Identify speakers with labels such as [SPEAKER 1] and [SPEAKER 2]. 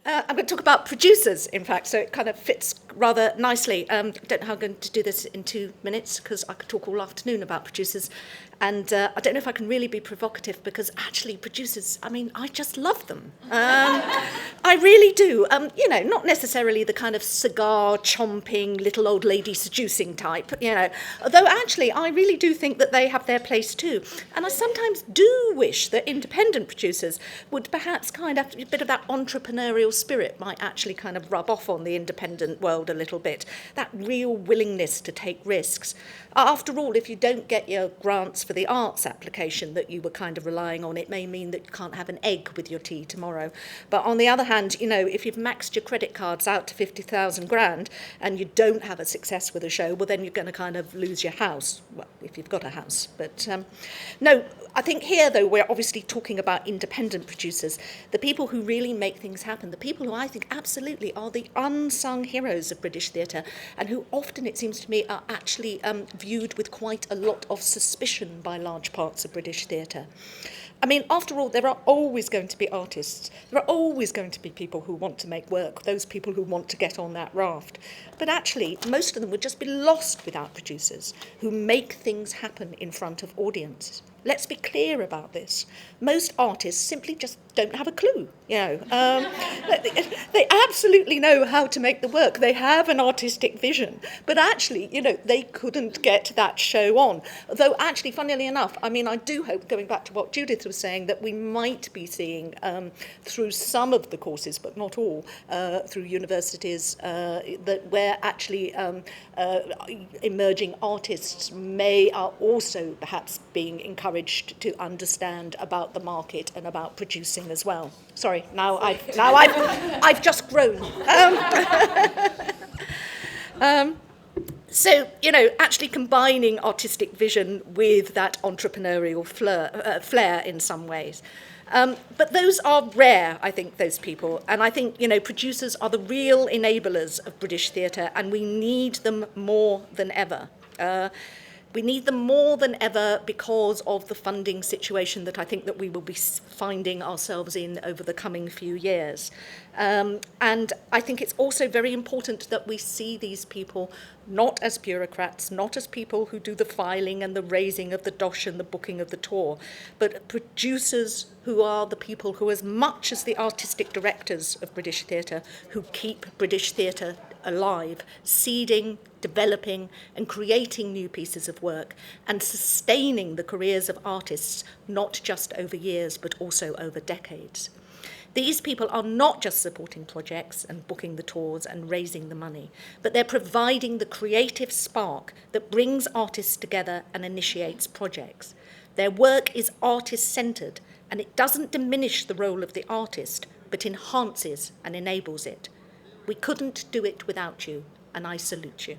[SPEAKER 1] I'm going to talk about producers, in fact, so it kind of fits rather nicely. I don't know how I'm going to do this in 2 minutes, because I could talk all afternoon about producers. And I don't know if I can really be provocative, because actually producers, I mean, I just love them. I really do. Not necessarily the kind of cigar-chomping, little old lady seducing type, Although actually, I really do think that they have their place too. And I sometimes do wish that independent producers would perhaps kind of, a bit of that entrepreneurial spirit might actually kind of rub off on the independent world a little bit. That real willingness to take risks. After all, if you don't get your grants for the arts application that you were kind of relying on, it may mean that you can't have an egg with your tea tomorrow. But on the other hand, if you've maxed your credit cards out to 50,000 grand and you don't have a success with a show, well, then you're going to kind of lose your house. Well, if you've got a house. But no, I think here, though, we're obviously talking about independent producers, the people who really make things happen, the people who I think absolutely are the unsung heroes of British theatre, and who often, it seems to me, are actually viewed with quite a lot of suspicion by large parts of British theatre. I mean, after all, there are always going to be artists. There are always going to be people who want to make work, those people who want to get on that raft. But actually, most of them would just be lost without producers who make things happen in front of audiences. Let's be clear about this. Most artists simply just don't have a clue, They absolutely know how to make the work. They have an artistic vision. But actually, they couldn't get that show on. Though actually, funnily enough, I mean, I do hope, going back to what Judith was saying, that we might be seeing through some of the courses, but not all, through universities, that where actually emerging artists are also perhaps being encouraged to understand about the market and about producing as well. Sorry, now I've just grown. So, actually combining artistic vision with that entrepreneurial flair in some ways. But those are rare, I think, those people. And I think, producers are the real enablers of British theatre, and we need them more than ever. We need them more than ever because of the funding situation that I think that we will be finding ourselves in over the coming few years. And I think it's also very important that we see these people not as bureaucrats, not as people who do the filing and the raising of the dosh and the booking of the tour, but producers who are the people who, as much as the artistic directors of British theatre, who keep British theatre alive, seeding, developing and creating new pieces of work and sustaining the careers of artists, not just over years, but also over decades. These people are not just supporting projects and booking the tours and raising the money, but they're providing the creative spark that brings artists together and initiates projects. Their work is artist-centred, and it doesn't diminish the role of the artist, but enhances and enables it. We couldn't do it without you, and I salute you.